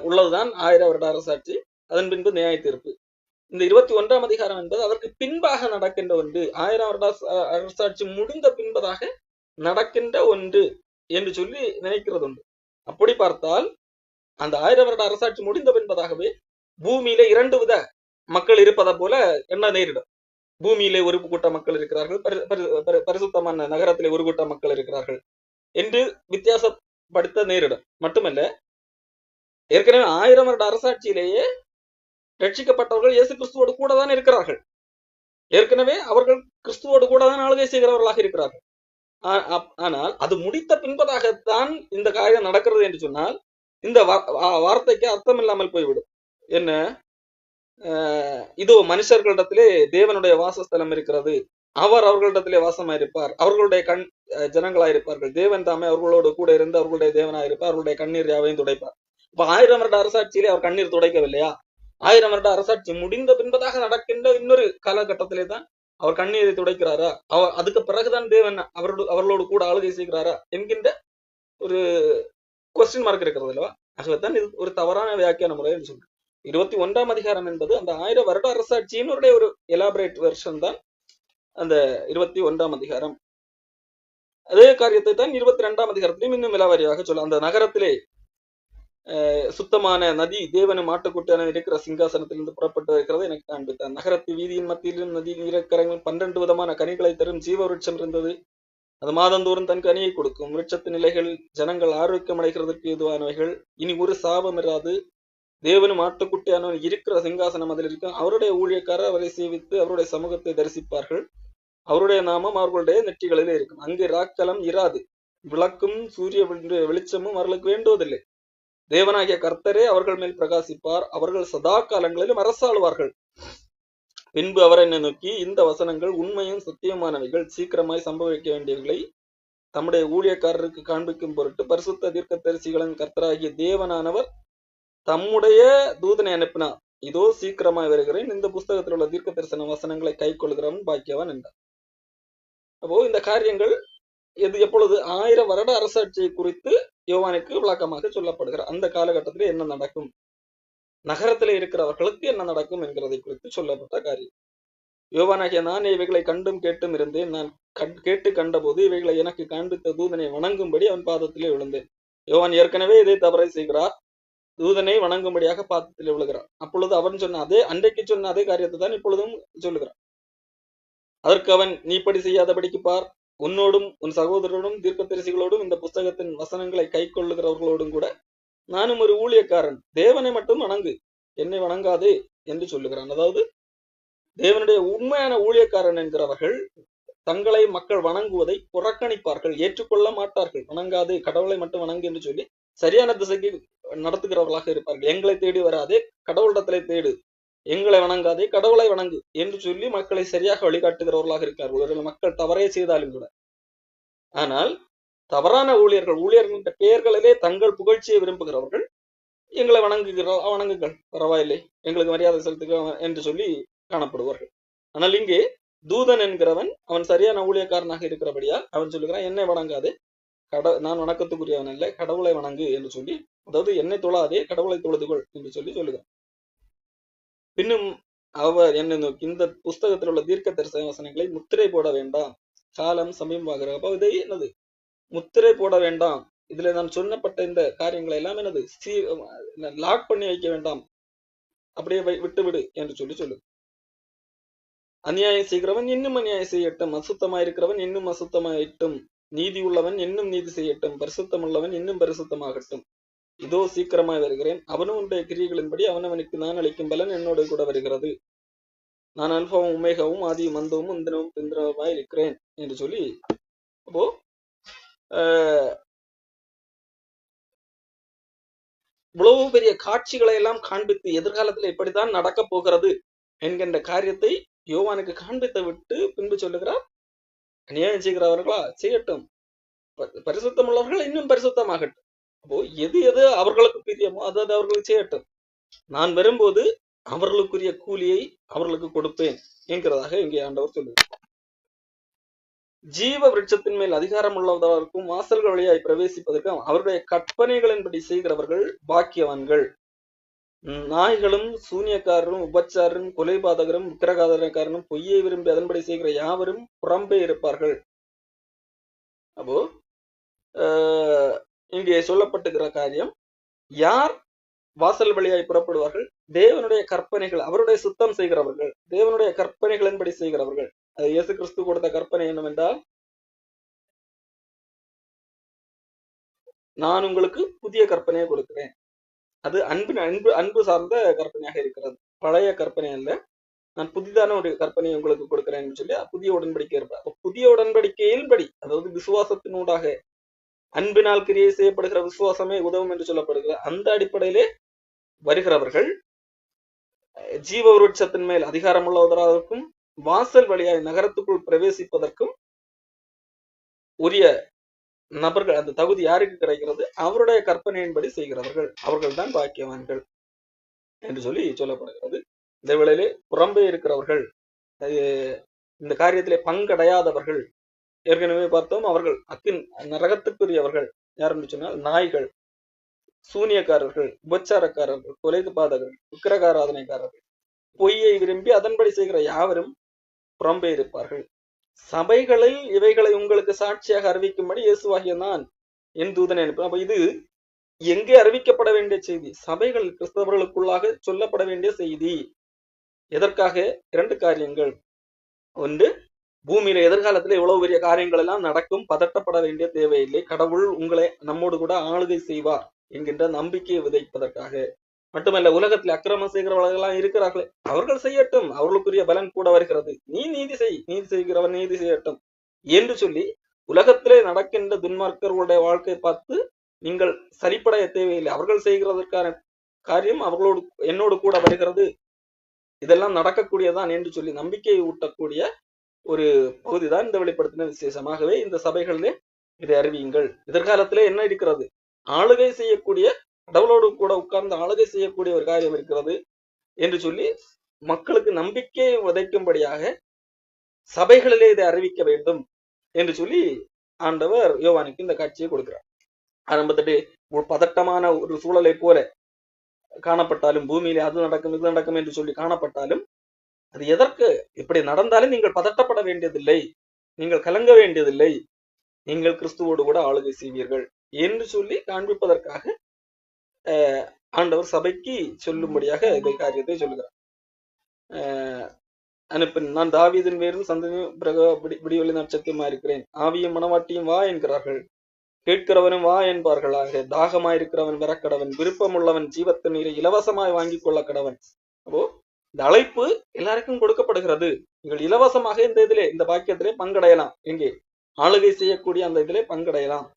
உள்ளதுதான் 1000 வருட அரசாட்சி, அதன் பின்பு நியாய தீர்ப்பு. இந்த 21ஆம் அதிகாரம் என்பது அதற்கு பின்பாக நடக்கின்ற ஒன்று, 1000 வருட அரசாட்சி முடிந்த பின்பதாக நடக்கின்ற ஒன்று என்று சொல்லி நினைக்கிறது உண்டு. அப்படி பார்த்தால் அந்த 1000 வருட அரசாட்சி முடிந்த பின்பதாகவே பூமியிலே 2 வித மக்கள் இருப்பதை போல என்ன நேரிடும். பூமியிலே ஒரு கூட்ட மக்கள் இருக்கிறார்கள், பரிசுத்தமான நகரத்திலே ஒரு கூட்ட மக்கள் இருக்கிறார்கள் என்று வித்தியாசப்படுத்த நேரிடும். மட்டுமல்ல, ஏற்கனவே 1000 வருட அரசாட்சியிலேயே ரட்சிக்கப்பட்டவர்கள் இயேசு கிறிஸ்துவோடு கூட தான் இருக்கிறார்கள். ஏற்கனவே அவர்கள் கிறிஸ்துவோடு கூட தான் ஆளுகை செய்கிறவர்களாக இருக்கிறார்கள். ஆனால் அது முடித்த பின்பதாகத்தான் இந்த காரியம் நடக்கிறது என்று சொன்னால் இந்த வார்த்தைக்கு அர்த்தம் இல்லாமல் போய்விடும். என்ன, இதோ மனுஷர்களிடத்திலே தேவனுடைய வாசஸ்தலம் இருக்கிறது, அவர் அவர்களிடத்திலே வாசமாயிருப்பார், அவர்களுடைய ஜனங்களாயிருப்பார்கள், தேவன் தாமே அவர்களோடு கூட இருந்து அவர்களுடைய தேவனாயிருப்பார், அவர்களுடைய கண்ணீர் யாவையும் துடைப்பார். இப்ப 1000 வருட அரசாட்சியிலே அவர் கண்ணீர் துடைக்கவில்லையா? 1000 வருட அரசாட்சி முடிந்த பின்பதாக நடக்கின்ற இன்னொரு காலகட்டத்திலே தான் அவர் கண்ணீரை துடைக்கிறாரா? அதுக்கு பிறகுதான் தேவன் அவர்களோடு கூட ஆளுகை செய்கிறாரா என்கின்ற ஒரு கொஸ்டின் மார்க் இருக்கிறது அல்லவா? ஆகவேதான் இது ஒரு தவறான வியாக்கியான முறை என்று சொல்றேன். 21ஆம் அதிகாரம் என்பது அந்த 1000 வருட அரசாட்சியினுடைய ஒரு எலாபரேட் வெர்ஷன் தான் அந்த 21ஆம் அதிகாரம். அதே காரியத்தை தான் 22ஆம் அதிகாரத்திலையும் இன்னும் விலாவாரியாக சொல்ல, அந்த நகரத்திலே சுத்தமான நதி தேவனும் ஆட்டுக்குட்டியான இருக்கிற சிங்காசனத்திலிருந்து புறப்பட்டு இருக்கிறது எனக்கு காண்பித்தார். நகரத்து வீதியின் மத்தியிலும் நதி நீரக்கரங்கள் 12 விதமான கனிகளை தரும் ஜீவ விருட்சம் இருந்தது. அது மாதந்தோறும் தன் கனியை கொடுக்கும். விருட்சத்தின் நிலைகள் ஜனங்கள் ஆரோக்கியம் அடைகிறதற்கு ஏதுவானவைகள். இனி ஒரு சாபம் இராது. தேவனும் ஆட்டுக்குட்டியானவன் இருக்கிற சிங்காசனம் அதில் இருக்கும். அவருடைய ஊழியக்காரர் அவரை சேவித்து அவருடைய சமூகத்தை தரிசிப்பார்கள். அவருடைய நாமம் அவர்களுடைய நெற்றிகளிலே இருக்கும். அங்கே ராக்கலம் இராது. விளக்கும் சூரிய வெளிச்சமும் அவர்களுக்கு வேண்டுவதில்லை. தேவனாகிய கர்த்தரே அவர்கள் மேல் பிரகாசிப்பார். அவர்கள் சதா காலங்களிலும் அரசாளுவார்கள். பின்பு அவர் என்னை நோக்கி, இந்த வசனங்கள் உண்மையும் சத்தியமானவைகள், சீக்கிரமாய் சம்பவிக்க வேண்டியவைகளை தம்முடைய ஊழியக்காரருக்கு காண்பிக்கும் பொருட்டு பரிசுத்த தீர்க்கதரிசிகளின் கர்த்தராகிய தேவனானவர் தம்முடைய தூதனை அனுப்பினார். இதோ சீக்கிரமாய் வருகிறேன். இந்த புஸ்தகத்தில் உள்ள தீர்க்க தரிசன வசனங்களை கை கொள்கிறவன் பாக்கியவான் என்றார். அப்போ இந்த காரியங்கள் எப்பொழுது 1000 வருட அரசாட்சியை குறித்து யோவானுக்கு விளக்கமாக சொல்லப்படுகிற அந்த காலகட்டத்தில் என்ன நடக்கும் நகரத்திலே இருக்கிறவர்களுக்கு என்ன நடக்கும் என்கிறதை குறித்து சொல்லப்பட்ட காரியம். யோவானாகிய நான் இவைகளை கண்டும் கேட்டும் இருந்தேன். நான் கேட்டு கண்டபோது இவைகளை எனக்கு காண்பித்த தூதனை வணங்கும்படி அவன் பாதத்திலே விழுந்தேன். யோவான் ஏற்கனவே இதே தவறை செய்கிறார். தூதனை வணங்கும்படியாக பாதத்திலே விழுகிறார். அப்பொழுது அவன் சொன்ன அன்றைக்கு சொன்ன அதே காரியத்தை தான் இப்பொழுதும் சொல்லுகிறான். அதற்கு அவன், நீ இப்படி செய்யாதபடிக்கு பார், உன்னோடும் உன் சகோதரனும் தீர்க்கதரிசிகளோடும் இந்த புஸ்தகத்தின் வசனங்களை கை கொள்ளுகிறவர்களோடும் கூட நானும் ஒரு ஊழியக்காரன். தேவனை மட்டும் வணங்கு, என்னை வணங்காதே என்று சொல்லுகிறான். அதாவது தேவனுடைய உண்மையான ஊழியக்காரன் என்கிறவர்கள் தங்களை மக்கள் வணங்குவதை புறக்கணிப்பார்கள், ஏற்றுக்கொள்ள மாட்டார்கள். வணங்காதே, கடவுளை மட்டும் வணங்கு என்று சொல்லி சரியான திசைக்கு நடத்துகிறவர்களாக இருப்பார்கள். எங்களை தேடி வராதே, கடவுளிடத்திலே தேடு, எங்களை வணங்காதே, கடவுளை வணங்கு என்று சொல்லி மக்களை சரியாக வழிகாட்டுகிறவர்களாக இருக்கிறார்கள். ஒரு மக்கள் தவறே செய்தாலும் கூட. ஆனால் தவறான ஊழியர்கள் பெயர்களிலே தங்கள் புகழ்ச்சியை விரும்புகிறவர்கள் எங்களை வணங்குங்கள், பரவாயில்லை, எங்களுக்கு மரியாதை செலுத்துக என்று சொல்லி காணப்படுவார்கள். ஆனால் இங்கே தூதன் என்கிறவன் அவன் சரியான ஊழியக்காரனாக இருக்கிறபடியால் அவன் சொல்லுகிறான், என்னை வணங்காதே, நான் வணக்கத்துக்குரியவன் அல்ல, கடவுளை வணங்கு என்று சொல்லி, அதாவது என்னை தொழாதே, கடவுளை தொழுதுகொள் என்று சொல்லி சொல்லுகிறான். பின்னும் அவர் என்னை நோக்கி, இந்த புஸ்தகத்தில் உள்ள தீர்க்க தரிசன வசனங்களை முத்திரை போட வேண்டாம், காலம் சமீபமாகிற. அப்போ இதை என்னது முத்திரை போட வேண்டாம், இதுல நான் சொன்னப்பட்ட இந்த காரியங்களை எல்லாம் என்னது லாக் பண்ணி வைக்க வேண்டாம், அப்படியே விட்டுவிடு என்று சொல்லு. அநியாயம் செய்கிறவன் இன்னும் அநியாயம் செய்யட்டும், அசுத்தமாயிருக்கிறவன் இன்னும் அசுத்தமாயிட்டும், நீதி உள்ளவன் இன்னும் நீதி செய்யட்டும், பரிசுத்தம் உள்ளவன் இன்னும் பரிசுத்தமாகட்டும். இதோ சீக்கிரமாய் வருகிறேன், அவனும் உடைய கிரியைகளின்படி அவனவனுக்கு நான் அளிக்கும் பலன் என்னோட கூட வருகிறது. நான் அல்பாவும் உமேகாவும் ஆதியும் அந்தவும் முந்தினவும் பிந்திரவுமாய் இருக்கிறேன் என்று சொல்லி, அப்போ இவ்வளவு பெரிய காட்சிகளை எல்லாம் காண்பித்து எதிர்காலத்தில் எப்படித்தான் நடக்க போகிறது என்கின்ற காரியத்தை யோவானுக்கு காண்பித்து விட்டு பின்பு சொல்லுகிறார், அநியாயம் செய்கிறவர்களா செய்யட்டும், பரிசுத்தம் உள்ளவர்கள் இன்னும் பரிசுத்தமாகட்டும். அப்போ எது அவர்களுக்கு பிரியமோ அதாவது அவர்களுக்கு செய்யட்டும், நான் வரும்போது அவர்களுக்குரிய கூலியை அவர்களுக்கு கொடுப்பேன் என்கிறதாக இங்கே ஆண்டவர் சொல்லுகிறார். ஜீவ விருட்சத்தின் மேல் அதிகாரம் உள்ளவர்களுக்கும் வாசல்கள் வழியாய் பிரவேசிப்பதற்கும் அவருடைய கற்பனைகளின்படி செய்கிறவர்கள் பாக்கியவான்கள். நாய்களும் சூனியக்காரரும் உபச்சாரரும் கொலைபாதகரும் விக்கிரகாதனக்காரனும் பொய்யை விரும்பி அதன்படி செய்கிற யாவரும் புறம்பே இருப்பார்கள். அப்போ இங்கே சொல்லப்பட்டுகிற காரியம், யார் வாசல் வழியாய் புறப்படுவார்கள்? தேவனுடைய கற்பனைகள், அவருடைய சுத்தம் செய்கிறவர்கள், தேவனுடைய கற்பனைகளின்படி செய்கிறவர்கள். அது இயேசு கிறிஸ்து கொடுத்த கற்பனை என்னவென்றால், நான் உங்களுக்கு புதிய கற்பனையை கொடுக்கிறேன். அது அன்பு சார்ந்த கற்பனையாக இருக்கிறது, பழைய கற்பனை அல்ல. நான் புதிதான ஒரு கற்பனையை உங்களுக்கு கொடுக்கிறேன்னு சொல்லி புதிய உடன்படிக்கை இருப்பார். புதிய உடன்படிக்கையின்படி, அதாவது விசுவாசத்தினூடாக அன்பினால் கிரியை செய்யப்படுகிற விசுவாசமே உதவும் என்று சொல்லப்படுகிற அந்த அடிப்படையிலே வருகிறவர்கள் ஜீவ விருட்சத்தின் மேல் அதிகாரம் உள்ளவராகவும் வாசல் வழியாய் நகரத்துக்குள் பிரவேசிப்பதற்கும் உரிய நபர்கள், அந்த தகுதி யாருக்கு கிடைக்கிறது? அவருடைய கற்பனையின்படி செய்கிறவர்கள், அவர்கள் தான் பாக்கியவான்கள் என்று சொல்லி சொல்லப்படுகிறது. இந்த வேளையிலே புறம்பே இருக்கிறவர்கள், இந்த காரியத்திலே பங்கடையாதவர்கள், ஏற்கனவே பார்த்தோம், அவர்கள் நரகத்துக்குரியவர்கள். யாருன்னு சொன்னால் நாய்கள், சூனியக்காரர்கள், உபச்சாரக்காரர்கள், கொலைபாதகர்கள், விக்கிரகாராதனைக்காரர்கள், பொய்யை விரும்பி அதன்படி செய்கிற யாவரும் புறம்பே இருப்பார்கள். சபைகளில் இவைகளை உங்களுக்கு சாட்சியாக அறிவிக்கும்படி இயேசுவாகிய நான் என் தூதனை அனுப்ப. அப்ப இது எங்கே அறிவிக்கப்பட வேண்டிய செய்தி? சபைகள், கிறிஸ்தவர்களுக்குள்ளாக சொல்லப்பட வேண்டிய செய்தி. எதற்காக? 2 காரியங்கள். ஒன்று, பூமியில எதிர்காலத்துல எவ்வளவு பெரிய காரியங்கள் எல்லாம் நடக்கும், பதட்டப்பட வேண்டிய தேவையில்லை, கடவுள் உங்களை நம்மோடு கூட ஆளுகை செய்வார் என்கின்ற நம்பிக்கையை விதைப்பதற்காக. மட்டுமல்ல, உலகத்தில் அக்கிரமம் செய்கிறவர்கள் எல்லாம் இருக்கிறார்களே, அவர்கள் செய்யட்டும், அவர்களுக்குரிய பலன் கூட வருகிறது. நீ நீதி செய்கிறவன் நீதி செய்யட்டும் என்று சொல்லி உலகத்திலே நடக்கின்ற துன்மார்க்கர்களுடைய வாழ்க்கை பார்த்து நீங்கள் சரிப்படைய தேவையில்லை, அவர்கள் செய்கிறதற்கான காரியம் அவர்களோடு என்னோடு கூட வருகிறது, இதெல்லாம் நடக்கக்கூடியதான் என்று சொல்லி நம்பிக்கையை ஊட்டக்கூடிய ஒரு பகுதிதான் இந்த வெளிப்படுத்தின விசேஷமாகவே இந்த சபைகளிலே இதை அறிவியுங்கள். எதிர்காலத்திலே என்ன இருக்கிறது? ஆளுகை செய்யக்கூடிய, கடவுளோடு கூட உட்கார்ந்து ஆளுகை செய்யக்கூடிய ஒரு காரியம் இருக்கிறது என்று சொல்லி மக்களுக்கு நம்பிக்கையை விதைக்கும்படியாக சபைகளிலே இதை அறிவிக்க வேண்டும் என்று சொல்லி ஆண்டவர் யோவானுக்கு இந்த காட்சியை கொடுக்கிறார். ஆரம்பத்திலே ஒரு பதட்டமான ஒரு சூழலை போல காணப்பட்டாலும், பூமியிலே அது நடக்கும் இது நடக்கும் என்று சொல்லி காணப்பட்டாலும், அது எதற்கு இப்படி நடந்தாலும் நீங்கள் பதட்டப்பட வேண்டியதில்லை, நீங்கள் கலங்க வேண்டியதில்லை, நீங்கள் கிறிஸ்துவோடு கூட ஆளுகை செய்வீர்கள் என்று சொல்லி காண்பிப்பதற்காக ஆண்டவர் சபைக்கு சொல்லும்படியாக இந்த காரியத்தை சொல்லுகிறார். அனுப்பின் நான் தாவீதின் வேறும் சந்ததியும் பிறகு விடிவெளி நட்சத்திரமா இருக்கிறேன், ஆவியும் மனவாட்டியும் வா என்கிறார்கள், கேட்கிறவனும் வா என்பார்களாக, தாகமாயிருக்கிறவன் வரக்கடவன், விருப்பமுள்ளவன் ஜீவத்த நீரை இலவசமாய் வாங்கி கொள்ள கடவன். அப்போ இந்த அழைப்பு எல்லாருக்கும் கொடுக்கப்படுகிறது. நீங்கள் இலவசமாக இந்த பாக்கியத்திலே பங்கடையலாம். எங்கே ஆளுகை செய்யக்கூடிய அந்த இதிலே பங்கடையலாம்.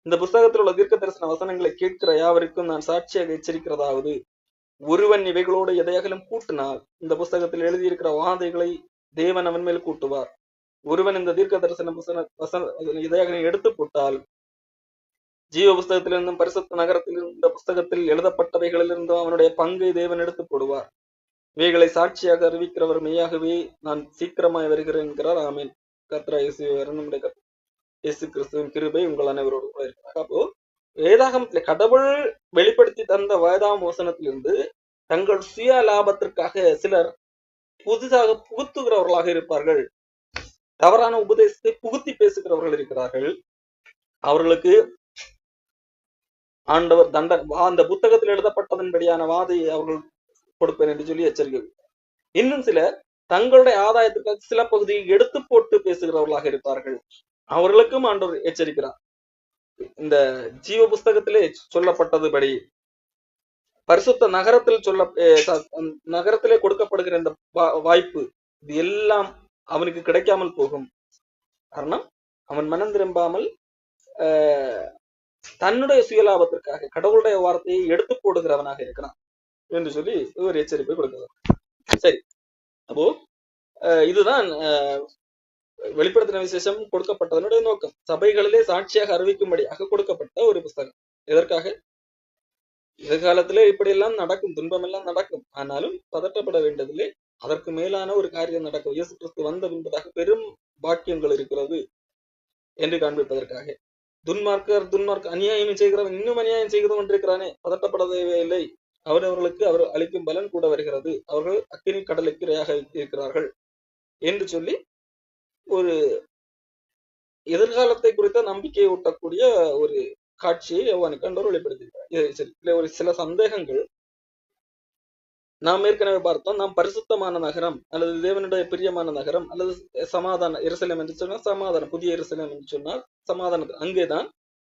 இந்த புஸ்தகத்தில் உள்ள தீர்க்க தரிசன வசனங்களை கேட்கிற யாவருக்கும் நான் சாட்சியாக எச்சரிக்கிறதாவது, ஒருவன் இவைகளோடு எதையாகலும் கூட்டினால் இந்த புஸ்தகத்தில் எழுதியிருக்கிற வாதைகளை தேவன் அவன் மேல் கூட்டுவார். ஒருவன் இந்த தீர்க்க தரிசன எதையாகலும் எடுத்து போட்டால் ஜீவ புஸ்தகத்திலிருந்தும் பரிசுத்த நகரத்திலிருந்தும் இந்த புஸ்தகத்தில் எழுதப்பட்டவைகளிலிருந்தும் அவனுடைய பங்கை தேவன் எடுத்து போடுவார். இவைகளை சாட்சியாக அறிவிக்கிறவர் மெய்யாகவே நான் சீக்கிரமாய் வருகிறேன் என்கிறார். ஆமீன். கர்த்தராகிய இயேசு கிறிஸ்துவின் கிருபை உங்கள் அனைவரோடு கூட இருக்கிறார். அப்போ வேதாகமத்தில் கடவுள் வெளிப்படுத்தி தந்த வேதாம் வசனத்திலிருந்து தங்கள் சுய லாபத்திற்காக சிலர் புதிதாக புகுத்துகிறவர்களாக இருப்பார்கள். தவறான உபதேசத்தை புகுத்தி பேசுகிறவர்கள் இருக்கிறார்கள். அவர்களுக்கு ஆண்டவர் அந்த புத்தகத்தில் எழுதப்பட்டதன்படியான வாதையை அவர்கள் கொடுப்பேன் என்று சொல்லி எச்சரிக்கை. இன்னும் சிலர் தங்களுடைய ஆதாயத்திற்காக சில பகுதியை எடுத்து போட்டு பேசுகிறவர்களாக இருப்பார்கள். அவர்களுக்கும் ஆண்டவர் எச்சரிக்கிறார். இந்த ஜீவ புஸ்தகத்திலே சொல்லப்பட்டதுபடி பரிசுத்த நகரத்திலே கொடுக்கப்படுகிற இந்த வாய்ப்பு இது எல்லாம் அவனுக்கு கிடைக்காமல் போகும். காரணம், அவன் மனம் திரும்பாமல் தன்னுடைய சுயலாபத்திற்காக கடவுளுடைய வார்த்தையை எடுத்து போடுகிறவனாக இருக்கிறான் என்று சொல்லி ஒரு எச்சரிப்பை கொடுக்கிறார். சரி, அப்போ இதுதான் வெளிப்படுத்தின விசேஷம் கொடுக்கப்பட்டதனுடைய நோக்கம். சபைகளிலே சாட்சியாக அறிவிக்கும்படியாக கொடுக்கப்பட்ட ஒரு புஸ்தகம். எதற்காக? எதிர்காலத்திலே இப்படியெல்லாம் நடக்கும், துன்பம் எல்லாம் நடக்கும். ஆனாலும் பதட்டப்பட வேண்டியதில்லை. அதற்கு மேலான ஒரு காரியம் நடக்கும். இயேசு கிறிஸ்து வந்த என்பதாக பெரும் பாக்கியங்கள் இருக்கிறது என்று காண்பிப்பதற்காக. துன்மார்க்க அநியாயம் செய்கிறவன் இன்னும் அநியாயம் செய்து கொண்டிருக்கிறானே, பதட்டப்பட தேவையில்லை. அவர்களுக்கு அவர் அளிக்கும் பலன் கூட வருகிறது. அவர்கள் அக்கினி கடலுக்கு இரையாக இருக்கிறார்கள் என்று சொல்லி ஒரு எதிர்காலத்தை குறித்த நம்பிக்கையை ஊட்டக்கூடிய ஒரு காட்சியை யோவானுக்கு ஆண்டவர் வெளிப்படுத்தியிருக்கிறார். ஒரு சில சந்தேகங்கள் நாம் ஏற்கனவே பார்த்தோம். நாம் பரிசுத்தமான நகரம் அல்லது தேவனுடைய பிரியமான நகரம் அல்லது சமாதான எருசலேம் என்று சொன்னால் சமாதானம், புதிய எருசலேம் என்று சொன்னால் சமாதானம். அங்கேதான்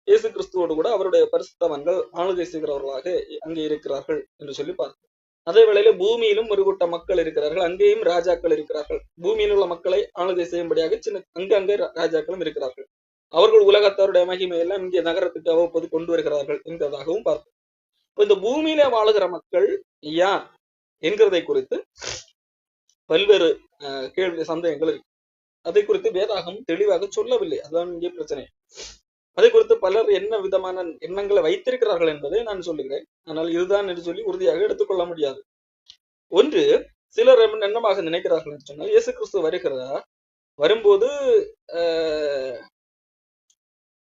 இயேசு கிறிஸ்துவோடு கூட அவருடைய பரிசுத்தவான்கள் ஆளுகை செய்கிறவர்களாக அங்கே இருக்கிறார்கள் என்று சொல்லி பார்த்தோம். அதே வேளையில பூமியிலும் ஒரு கூட்ட மக்கள் இருக்கிறார்கள், அங்கேயும் ராஜாக்கள் இருக்கிறார்கள். பூமியில் உள்ள மக்களை ஆளுகை செய்யும்படியாக அங்கே ராஜாக்களும் இருக்கிறார்கள். அவர்கள் உலகத்தாருடைய மகிமையெல்லாம் இங்கே நகரத்துக்கு அவ்வப்போது கொண்டு வருகிறார்கள் என்பதாகவும் பார்த்தோம். இப்போ இந்த பூமியில வாழுகிற மக்கள் யார் என்கிறதை குறித்து பல்வேறு கேள்வி சந்தேகங்கள் இருக்கு. அதை குறித்து வேதாகம் தெளிவாக சொல்லவில்லை. அதுதான் இங்கே பிரச்சனை. அதை குறித்து பலர் என்ன விதமான எண்ணங்களை வைத்திருக்கிறார்கள் என்பதை நான் சொல்லுகிறேன். ஆனால் இதுதான் என்று சொல்லி உறுதியாக எடுத்துக்கொள்ள முடியாது. ஒன்று, சிலர் என்னமாக நினைக்கிறார்கள் என்று சொன்னால், இயேசு கிறிஸ்து வரும்போது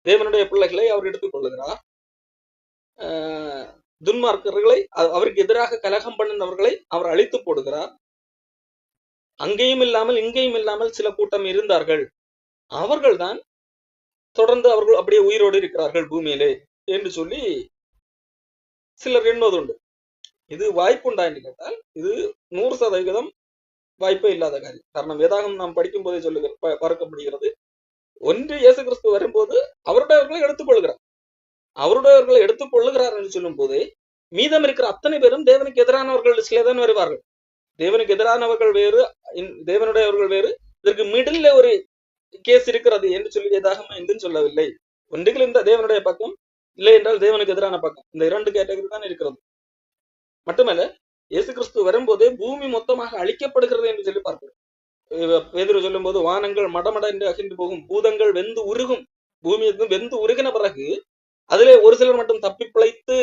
தேவனுடைய பிள்ளைகளை அவர் எடுத்துக் கொள்ளுகிறார். துன்மார்க்கர்களை, அவருக்கு எதிராக கலகம் பண்ணினவர்களை அவர் அழித்து போடுகிறார். அங்கேயும் இல்லாமல் இங்கேயும் இல்லாமல் சில கூட்டம் இருந்தார்கள். அவர்கள்தான் தொடர்ந்து அவர்கள் அப்படியே உயிரோடு இருக்கிறார்கள் பூமியிலே என்று சொல்லி சிலர் எண்ணுவதுண்டு. இது வாய்ப்புண்டா என்று கேட்டால் இது 100% வாய்ப்பே இல்லாத காரியம். காரணம், வேதாகம் நாம் படிக்கும் போதே பார்க்கப்படுகிறது. ஒன்று, இயேசு கிறிஸ்து வரும்போது அவருடையவர்களை எடுத்துக்கொள்கிறார். அவருடையவர்களை எடுத்துக் கொள்ளுகிறார் என்று சொல்லும் போதே மீதம் இருக்கிற அத்தனை பேரும் தேவனுக்கு எதிரானவர்கள் லிஸ்ட்லே தான் வருவார்கள். தேவனுக்கு எதிரானவர்கள் வேறு, தேவனுடையவர்கள் வேறு. இதற்கு மிடில் ஒரு கேஸ் இருக்கிறது என்று சொல்லி வேதாகம் எங்கும் சொல்லவில்லை. ஒன்றுகள் இந்த தேவனுடைய பக்கம், இல்லை என்றால் தேவனுக்கு எதிரான பக்கம். இந்த 2 கேட்டகரி தான் இருக்கிறது. மட்டுமல்ல, இயேசு கிறிஸ்து வரும்போது பூமி மொத்தமாக அழிக்கப்படுகிறது என்று சொல்லி பார்க்கிறோம். பேதுரு சொல்லும் போது வானங்கள் மடமட என்று அகின்று போகும், பூதங்கள் வெந்து உருகும். பூமி வெந்து உருகின பிறகு அதிலே ஒரு சிலர் மட்டும் தப்பி பிழைத்து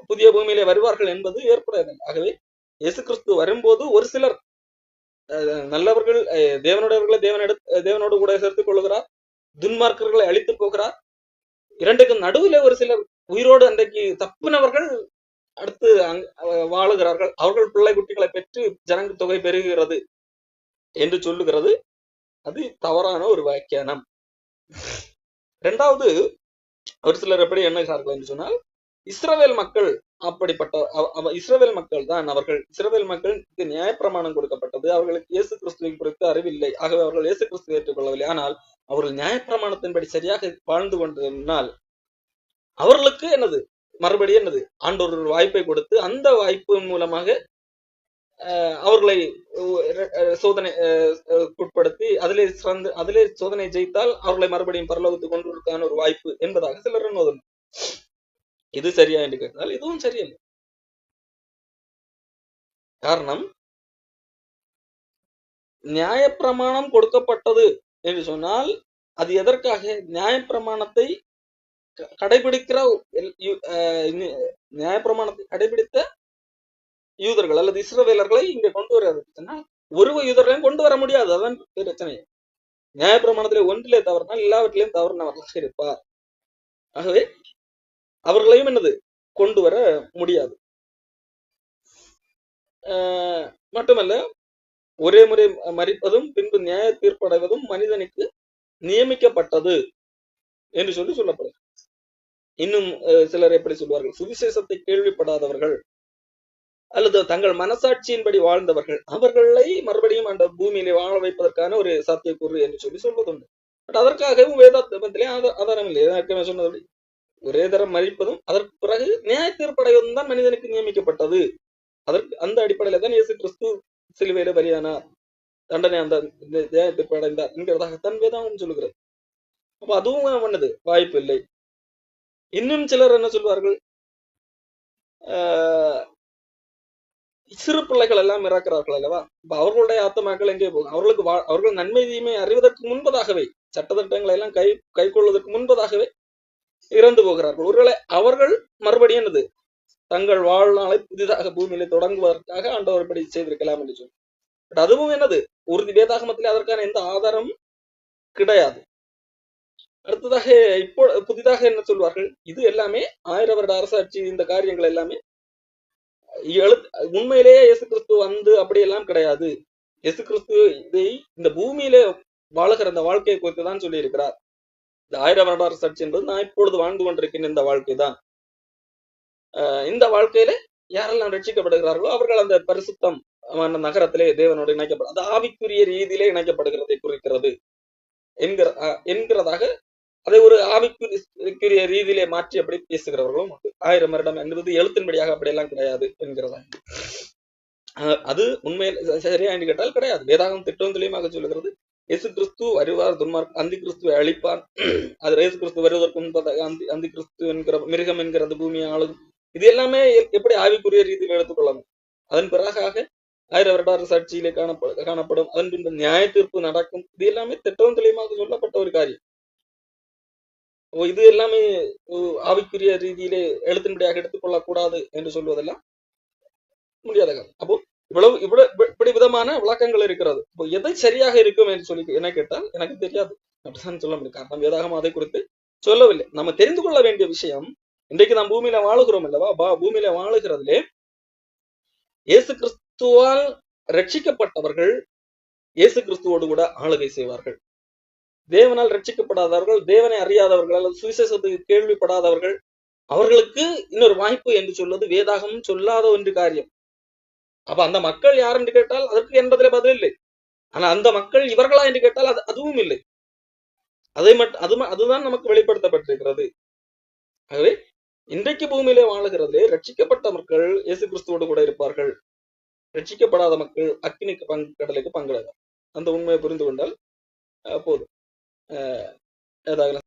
புதிய பூமியிலே வருவார்கள் என்பது ஏற்படாது. ஆகவே இயேசு கிறிஸ்து வரும்போது ஒரு சிலர் நல்லவர்கள், தேவனுடையவர்களை தேவனோடு கூட சேர்த்துக் கொள்ளுகிறார், துன்மார்க்கர்களை அழித்து போகிறார். இரண்டுக்கும் நடுவில் ஒரு சிலர் உயிரோடு அன்றைக்கு தப்பினவர்கள் அடுத்து வாழுகிறார்கள். அவர்கள் பிள்ளை குட்டிகளை பெற்று ஜனங்க தொகை பெருகுகிறது என்று சொல்லுகிறது. அது தவறான ஒரு வியாக்கியானம். இரண்டாவது, ஒரு சிலர் எப்படி எண்ணுகிறார்கள் என்று சொன்னால், இஸ்ரவேல் மக்கள் அப்படிப்பட்ட இஸ்ரவேல் மக்கள் தான் அவர்கள். இஸ்ரவேல் மக்களுக்கு நியாயப்பிரமாணம் கொடுக்கப்பட்டது. அவர்களுக்கு இயேசு கிறிஸ்துவை குறித்து அறிவில்லை. ஆகவே அவர்கள் இயேசு கிறிஸ்துவை ஏற்றுக்கொள்ளவில்லை. ஆனால் அவர்கள் நியாயப்பிரமாணத்தின்படி சரியாக வாழ்ந்து கொண்டதனால் அவர்களுக்கு என்னது மறுபடியும் என்னது ஆண்டவர் ஒரு வாய்ப்பை கொடுத்து அந்த வாய்ப்பின் மூலமாக அவர்களை சோதனை உட்படுத்தி அதிலே சோதனை ஜெயித்தால் அவர்களை மறுபடியும் பரலோகத்துக்கு கொண்டு வருவதற்கான ஒரு வாய்ப்பு என்பதாக சிலர் எண்ணுவதுண்டு. இது சரியா என்று கேட்டால் இதுவும் சரியில்லை. காரணம், நியாயப்பிரமாணம் கொடுக்கப்பட்டது என்று சொன்னால் அது எதற்காக? நியாயப்பிரமாணத்தை கடைபிடிக்கிற நியாயப்பிரமாணத்தை கடைபிடித்த யூதர்கள் அல்லது இஸ்ரவேலர்களை இங்க கொண்டு வர ஒரு யூதர்களையும் கொண்டு வர முடியாது. அதான் பிரச்சனை. நியாயப்பிரமாணத்திலே ஒன்றிலே தவறினால் எல்லாவற்றிலையும் தவறினவர்களாக இருப்பார். ஆகவே அவர்களையும் என்னது கொண்டு வர முடியாது. மட்டுமல்ல, ஒரே முறை மரிப்பதும் பின்பு நியாய தீர்ப்படைவதும் மனிதனுக்கு நியமிக்கப்பட்டது என்று சொல்லப்படும். இன்னும் சிலர் எப்படி சொல்வார்கள்? சுவிசேஷத்தை கேள்விப்படாதவர்கள் அல்லது தங்கள் மனசாட்சியின்படி வாழ்ந்தவர்கள், அவர்களை மறுபடியும் அந்த பூமியிலே வாழ வைப்பதற்கான ஒரு சாத்தியக்கூறு என்று சொல்வதுண்டு. பட் அதற்காகவும் வேதாந்தத்திலே ஆதாரம் இல்லை. ஏற்கனவே சொன்னது, ஒரே தரம் மரிப்பதும் அதற்கு பிறகு நியாய தீர்ப்படைவதும் தான் மனிதனுக்கு நியமிக்கப்பட்டது. அதற்கு அந்த அடிப்படையில தான் இயேசு கிறிஸ்து சிலுவையில பலியானார், தண்டனை அந்த நியாய தீர்ப்பு அடைந்தார் என்கிறதாகத்தான் வேதாந்தம் சொல்லுகிறது. அப்ப அதுவும் பண்ணது வாய்ப்பு இல்லை. இன்னும் சிலர் என்ன சொல்வார்கள்? சிறு பிள்ளைகள் எல்லாம் இறக்கிறார்கள் அல்லவா? அவர்களுடைய ஆத்மாக்கள் எங்கே போகும்? அவர்கள் நன்மை தீமை அறிவதற்கு முன்பதாகவே, சட்டத்திட்டங்களை எல்லாம் கை கொள்வதற்கு முன்பதாகவே இறந்து போகிறார்கள். ஒருவேளை அவர்கள் மறுபடியும் என்னது தங்கள் வாழ்நாளை புதிதாக பூமியில தொடங்குவதற்காக ஆண்டவர் இப்படி செய்திருக்கலாம் என்று சொல்லி. பட் அதுவும் என்னது உறுதி வேதாகமத்திலே அதற்கான எந்த ஆதாரம் கிடையாது. அடுத்ததாக இப்போ புதிதாக என்ன சொல்வார்கள்? இது எல்லாமே 1000 வருட அரசாட்சி, இந்த காரியங்கள் எல்லாமே உண்மையிலேயே இயேசு கிறிஸ்து வந்து அப்படி எல்லாம் கிடையாது. இயேசு கிறிஸ்து இதை இந்த பூமியிலே வாழுகிற அந்த வாழ்க்கையை குறித்து தான் சொல்லி இருக்கிறார். இந்த 1000 வருட அரசாட்சி என்பது நான் இப்பொழுது வாழ்ந்து கொண்டிருக்கின்ற இந்த வாழ்க்கை தான். இந்த வாழ்க்கையில யாரெல்லாம் ரட்சிக்கப்படுகிறார்களோ அவர்கள் அந்த பரிசுத்தம் நகரத்திலே தேவனோடு இணைக்கப்படும், அது ஆவிக்குரிய ரீதியிலே இணைக்கப்படுகிறதை குறிக்கிறது என்கிறதாக அதை ஒரு ஆவிக்குரிய ரீதியிலே மாற்றி அப்படி பேசுகிறவர்களும் 1000 வருடம் என்பது எழுத்தின்படியாக அப்படியெல்லாம் கிடையாது என்கிறதா. அது உண்மையில் சரியா என்று கேட்டால் கிடையாது. வேதாகம் திட்டம் தெளிவாக சொல்லுகிறது, இயேசு கிறிஸ்து வருவார், அந்தி கிறிஸ்துவை அழிப்பார், அது இயேசு கிறிஸ்து வருவதற்கு முன்பதாக அந்தி கிறிஸ்து என்கிற மிருகம் என்கிற அந்த பூமியை ஆளும். இது எல்லாமே எப்படி ஆவிக்குரிய ரீதியில் எடுத்துக்கொள்ளணும். அதன் பிறகாக 1000 வருட அரசாட்சியிலே காணப்படும். அதன் பின்பு நியாய தீர்ப்பு நடக்கும். இது எல்லாமே திட்டம் தெளிவாக சொல்லப்பட்ட ஒரு காரியம். இது எல்லாமே ஆவிக்குரிய ரீதியிலே எழுத்தின்படியாக எடுத்துக்கொள்ளக்கூடாது என்று சொல்வதெல்லாம் முடியாத காலம். அப்போ இப்படி விதமான விளக்கங்கள் இருக்கிறது. இப்போ எதை சரியாக இருக்கும் என்று சொல்லி என்ன கேட்டால் எனக்கு தெரியாது அப்படிதான் சொல்ல முடியும். காரணம் வேதாகம் அதை குறித்து சொல்லவில்லை. நம்ம தெரிந்து கொள்ள வேண்டிய விஷயம், இன்றைக்கு நாம் பூமியில வாழுகிறோம் அல்லவா? பூமியில வாழுகிறதுலே இயேசு கிறிஸ்துவால் ரட்சிக்கப்பட்டவர்கள் இயேசு கிறிஸ்துவோடு கூட ஆளுகை செய்வார்கள். தேவனால் ரட்சிக்கப்படாதவர்கள், தேவனை அறியாதவர்கள் அல்லது சுவிசேஷத்துக்கு கேள்விப்படாதவர்கள், அவர்களுக்கு இன்னொரு வாய்ப்பு என்று சொல்வது வேதாகம் சொல்லாத ஒன்று காரியம். அப்ப அந்த மக்கள் யார் என்று கேட்டால் அதற்கு என்பதிலே பதில் இல்லை. ஆனா அந்த மக்கள் இவர்களா என்று கேட்டால் அதுவும் இல்லை. அதுதான் நமக்கு வெளிப்படுத்தப்பட்டிருக்கிறது. ஆகவே இன்றைக்கு பூமியிலே வாழுகிறதே ரட்சிக்கப்பட்ட மக்கள் இயேசு கிறிஸ்துவோடு கூட இருப்பார்கள், ரட்சிக்கப்படாத மக்கள் அக்கினிக்கு கடலுக்கு பங்கெடுப்பார். அந்த உண்மையை புரிந்து கொண்டால் போதும். ஏதாவது